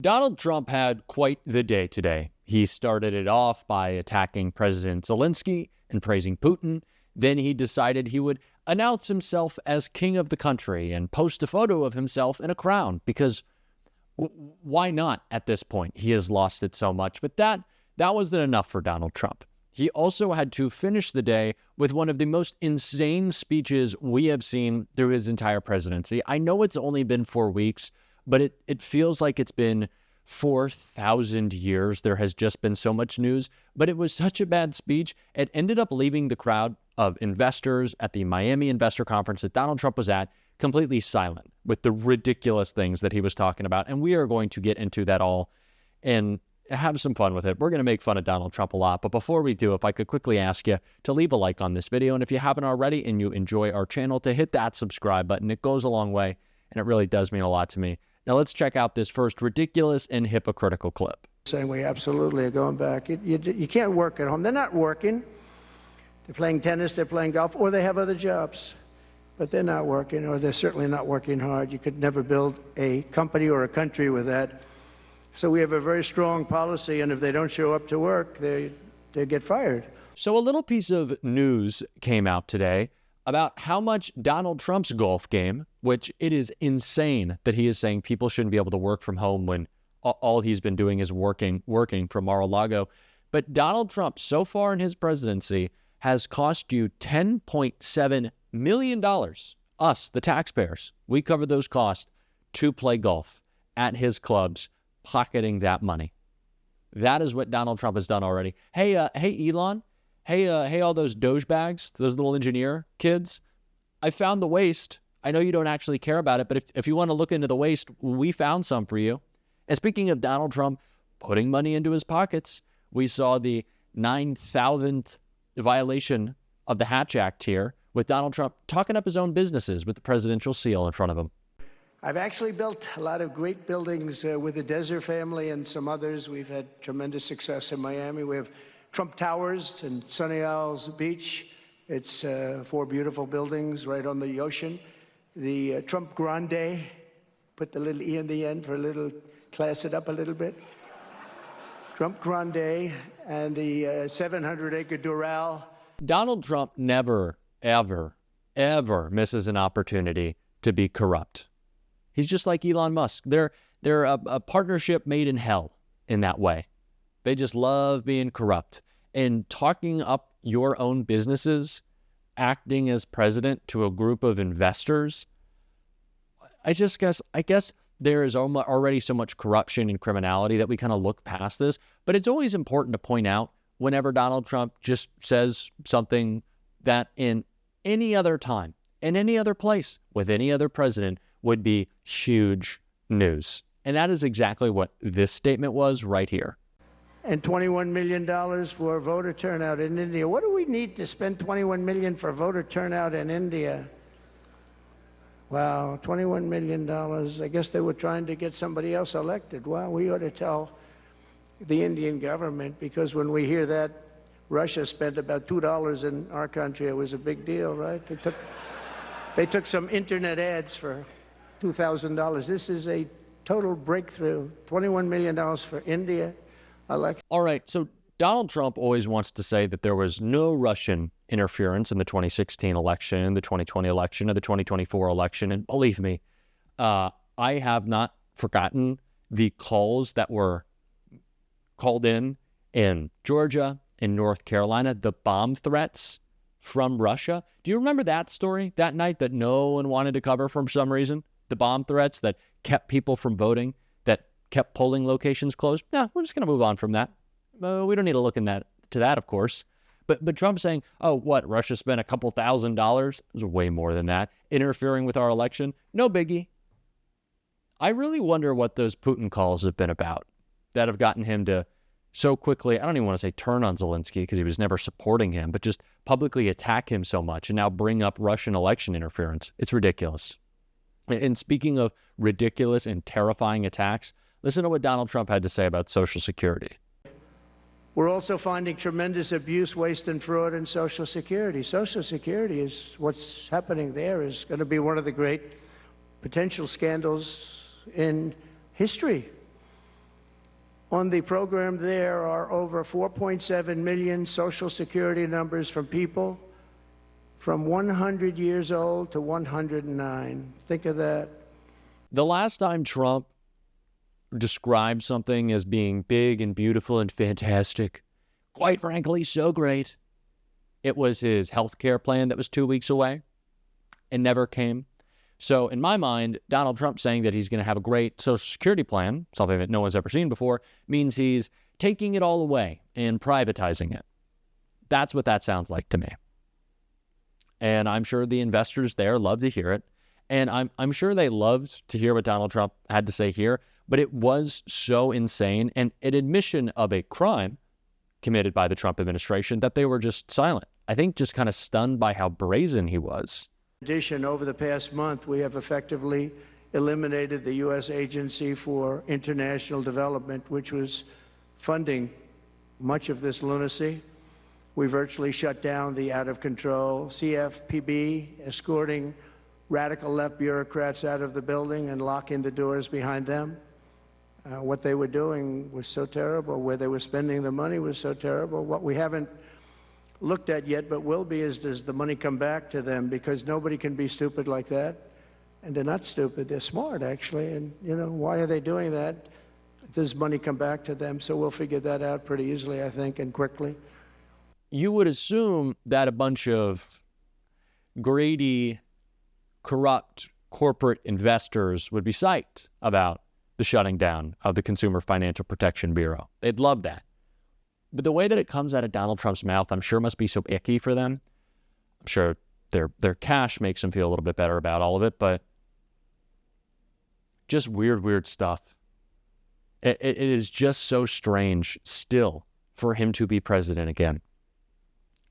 Donald Trump had quite the day today. He started it off by attacking President Zelensky and praising Putin. Then he decided he would announce himself as king of the country and post a photo of himself in a crown because why not at this point? He has lost it so much. But that wasn't enough for Donald Trump. He also had to finish the day with one of the most insane speeches we have seen through his entire presidency. I know it's only been 4 weeks, but it feels like it's been 4,000 years. There has just been so much news, but it was such a bad speech. It ended up leaving the crowd of investors at the Miami Investor Conference that Donald Trump was at completely silent with the ridiculous things that he was talking about. And we are going to get into that all and have some fun with it. We're going to make fun of Donald Trump a lot. But before we do, if I could quickly ask you to leave a like on this video. And if you haven't already and you enjoy our channel, to hit that subscribe button. It goes a long way and it really does mean a lot to me. Now let's check out this first ridiculous and hypocritical clip. Saying we absolutely are going back. You can't work at home. They're not working. They're playing tennis, they're playing golf, or they have other jobs. But they're not working, or they're certainly not working hard. You could never build a company or a country with that. So we have a very strong policy, and if they don't show up to work, they get fired. So a little piece of news came out today about how much Donald Trump's golf game, which it is insane that he is saying people shouldn't be able to work from home when all he's been doing is working from Mar-a-Lago. But Donald Trump, so far in his presidency, has cost you $10.7 million. Us, the taxpayers, we cover those costs to play golf at his clubs, pocketing that money. That is what Donald Trump has done already. Hey, Elon. Hey, all those Doge bags, those little engineer kids. I found the waste. I know you don't actually care about it, but if you want to look into the waste, we found some for you. And speaking of Donald Trump putting money into his pockets, we saw the 9,000th violation of the Hatch Act here with Donald Trump talking up his own businesses with the presidential seal in front of him. I've actually built a lot of great buildings with the Desert family and some others. We've had tremendous success in Miami. We have Trump Towers and Sunny Isles Beach. It's 4 beautiful buildings right on the ocean. The Trump Grande, put the little E in the end for a little, class it up a little bit. Trump Grande and the 700-acre Doral. Donald Trump never, ever, ever misses an opportunity to be corrupt. He's just like Elon Musk. They're a partnership made in hell in that way. They just love being corrupt and talking up your own businesses, acting as president to a group of investors. I guess there is already so much corruption and criminality that we kind of look past this. But it's always important to point out whenever Donald Trump just says something that in any other time, in any other place, with any other president would be huge news. And that is exactly what this statement was right here. And $21 million for voter turnout in India. What do we need to spend $21 million for voter turnout in India? Wow, $21 million. I guess they were trying to get somebody else elected. Well, we ought to tell the Indian government, because when we hear that Russia spent about $2 in our country, it was a big deal, right? They took some internet ads for $2,000. This is a total breakthrough. $21 million for India. All right, so Donald Trump always wants to say that there was no Russian interference in the 2016 election, the 2020 election, or the 2024 election. And believe me, I have not forgotten the calls that were called in Georgia, in North Carolina, the bomb threats from Russia. Do you remember that story, that night that no one wanted to cover for some reason? The bomb threats that kept people from voting, that kept polling locations closed? No, we're just going to move on from that. We don't need to look into that, of course. But Trump saying, oh, what, Russia spent a couple $1,000s? It was way more than that. Interfering with our election? No biggie. I really wonder what those Putin calls have been about that have gotten him to so quickly, I don't even want to say turn on Zelensky because he was never supporting him, but just publicly attack him so much and now bring up Russian election interference. It's ridiculous. And speaking of ridiculous and terrifying attacks, listen to what Donald Trump had to say about Social Security. We're also finding tremendous abuse, waste, and fraud in Social Security. Social Security is what's happening there is going to be one of the great potential scandals in history. On the program, there are over 4.7 million Social Security numbers from people from 100 years old to 109. Think of that. The last time Trump described something as being big and beautiful and fantastic, quite frankly, so great, it was his health care plan that was 2 weeks away and never came. So in my mind, Donald Trump saying that he's going to have a great Social Security plan, something that no one's ever seen before, means he's taking it all away and privatizing it. That's what that sounds like to me. And I'm sure the investors there love to hear it. And I'm sure they loved to hear what Donald Trump had to say here, but it was so insane and an admission of a crime committed by the Trump administration that they were just silent. I think just kind of stunned by how brazen he was. In addition, over the past month, we have effectively eliminated the U.S. Agency for International Development, which was funding much of this lunacy. We virtually shut down the out-of-control CFPB, escorting radical left bureaucrats out of the building and locking the doors behind them. What they were doing was so terrible. Where they were spending the money was so terrible. What we haven't looked at yet, but will be, is does the money come back to them? Because nobody can be stupid like that. And they're not stupid. They're smart, actually. And, you know, why are they doing that? Does money come back to them? So we'll figure that out pretty easily, I think, and quickly. You would assume that a bunch of greedy, corrupt corporate investors would be psyched about the shutting down of the Consumer Financial Protection Bureau. They'd love that. But the way that it comes out of Donald Trump's mouth, I'm sure must be so icky for them. I'm sure their cash makes them feel a little bit better about all of it, but just weird stuff. It is just so strange still for him to be president again.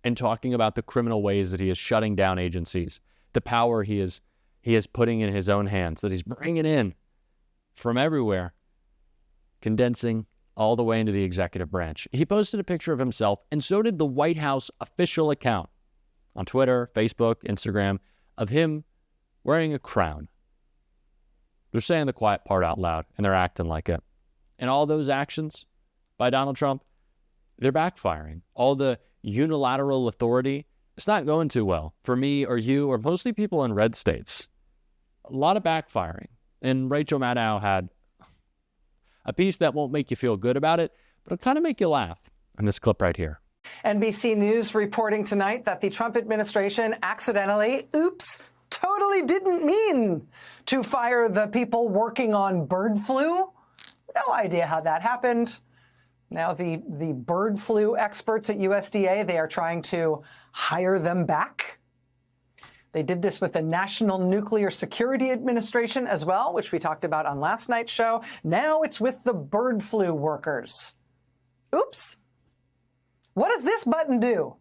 And talking about the criminal ways that he is shutting down agencies, the power he is putting in his own hands, that he's bringing in from everywhere, condensing all the way into the executive branch. He posted a picture of himself, and so did the White House official account on Twitter, Facebook, Instagram, of him wearing a crown. They're saying the quiet part out loud, and they're acting like it. And all those actions by Donald Trump, they're backfiring. All the unilateral authority, it's not going too well for me or you or mostly people in red states. A lot of backfiring. And Rachel Maddow had a piece that won't make you feel good about it, but it'll kind of make you laugh in this clip right here. NBC News reporting tonight that the Trump administration accidentally, totally didn't mean to fire the people working on bird flu. No idea how that happened. Now the bird flu experts at USDA, they are trying to hire them back. They did this with the National Nuclear Security Administration as well, which we talked about on last night's show. Now it's with the bird flu workers. Oops. What does this button do?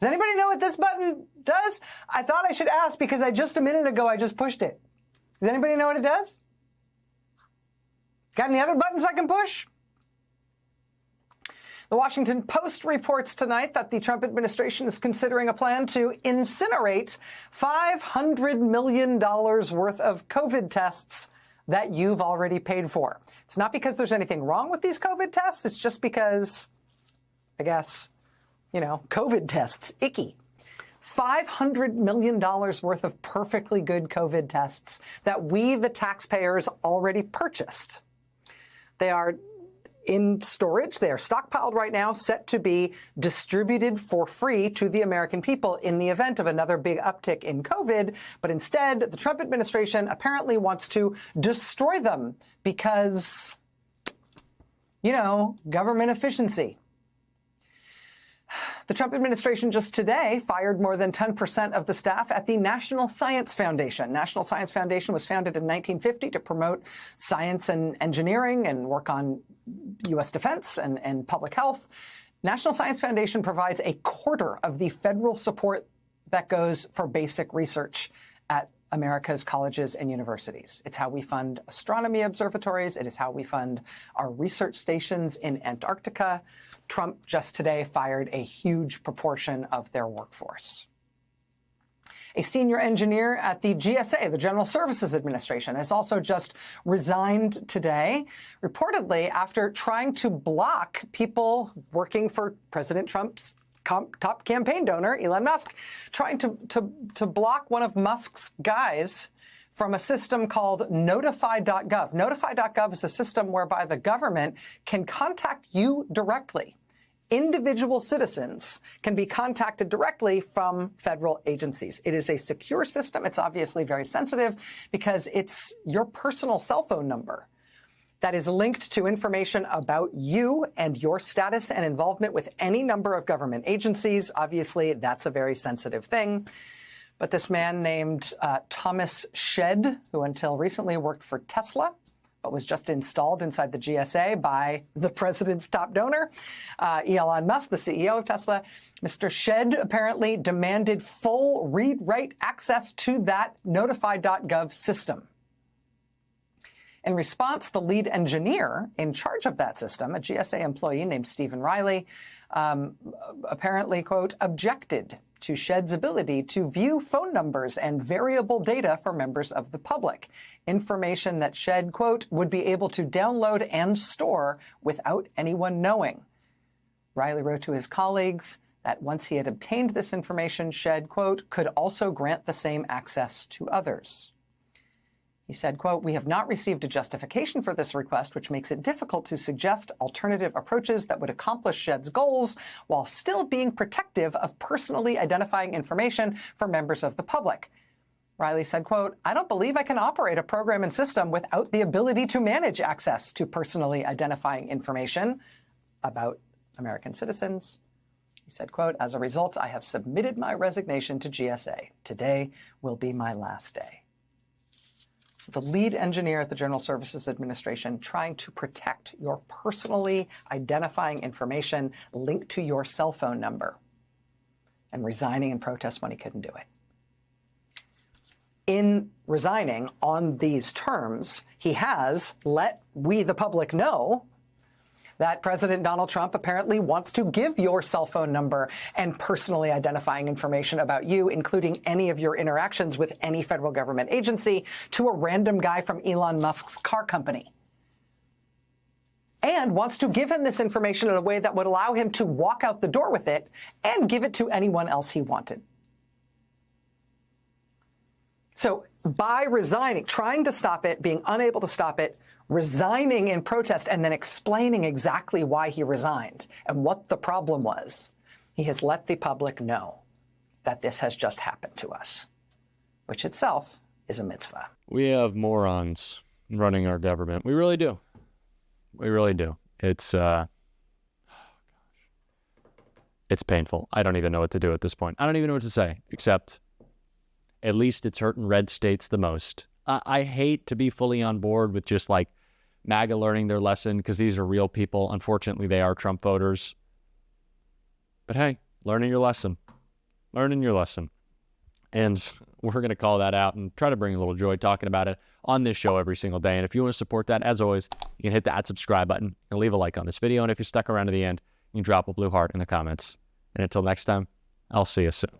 Does anybody know what this button does? I thought I should ask because just a minute ago I just pushed it. Does anybody know what it does? Got any other buttons I can push? The Washington Post reports tonight that the Trump administration is considering a plan to incinerate $500 million worth of COVID tests that you've already paid for. It's not because there's anything wrong with these COVID tests. It's just because, I guess, COVID tests, icky. $500 million worth of perfectly good COVID tests that we, the taxpayers, already purchased. They are in storage. They are stockpiled right now, set to be distributed for free to the American people in the event of another big uptick in COVID. But instead, the Trump administration apparently wants to destroy them because, government efficiency. The Trump administration just today fired more than 10% of the staff at the National Science Foundation. National Science Foundation was founded in 1950 to promote science and engineering and work on U.S. defense and public health. National Science Foundation provides a quarter of the federal support that goes for basic research at America's colleges and universities. It's how we fund astronomy observatories. It is how we fund our research stations in Antarctica. Trump just today fired a huge proportion of their workforce. A senior engineer at the GSA, the General Services Administration, has also just resigned today, reportedly after trying to block people working for President Trump's top campaign donor, Elon Musk, trying to block one of Musk's guys from a system called notify.gov. Notify.gov is a system whereby the government can contact you directly. Individual citizens can be contacted directly from federal agencies. It is a secure system. It's obviously very sensitive because it's your personal cell phone number that is linked to information about you and your status and involvement with any number of government agencies. Obviously, that's a very sensitive thing. But this man named Thomas Shedd, who until recently worked for Tesla, but was just installed inside the GSA by the president's top donor, Elon Musk, the CEO of Tesla. Mr. Shedd apparently demanded full read-write access to that notify.gov system. In response, the lead engineer in charge of that system, a GSA employee named Stephen Riley, apparently, quote, objected to Shedd's ability to view phone numbers and variable data for members of the public, information that Shedd, quote, would be able to download and store without anyone knowing. Riley wrote to his colleagues that once he had obtained this information, Shedd, quote, could also grant the same access to others. He said, quote, we have not received a justification for this request, which makes it difficult to suggest alternative approaches that would accomplish Shedd's goals while still being protective of personally identifying information for members of the public. Riley said, quote, I don't believe I can operate a program and system without the ability to manage access to personally identifying information about American citizens. He said, quote, as a result, I have submitted my resignation to GSA. Today will be my last day. So the lead engineer at the General Services Administration trying to protect your personally identifying information linked to your cell phone number and resigning in protest when he couldn't do it. In resigning on these terms, he has let we, the public, know that President Donald Trump apparently wants to give your cell phone number and personally identifying information about you, including any of your interactions with any federal government agency, to a random guy from Elon Musk's car company. And wants to give him this information in a way that would allow him to walk out the door with it and give it to anyone else he wanted. So by resigning, trying to stop it, being unable to stop it, resigning in protest, and then explaining exactly why he resigned and what the problem was, he has let the public know that this has just happened to us, which itself is a mitzvah. We have morons running our government. We really do. We really do. It's painful. I don't even know what to do at this point. I don't even know what to say, except at least it's hurting red states the most. I hate to be fully on board with just like MAGA learning their lesson because these are real people. Unfortunately, they are Trump voters. But hey, learning your lesson. Learning your lesson. And we're going to call that out and try to bring a little joy talking about it on this show every single day. And if you want to support that, as always, you can hit that subscribe button and leave a like on this video. And if you stuck around to the end, you can drop a blue heart in the comments. And until next time, I'll see you soon.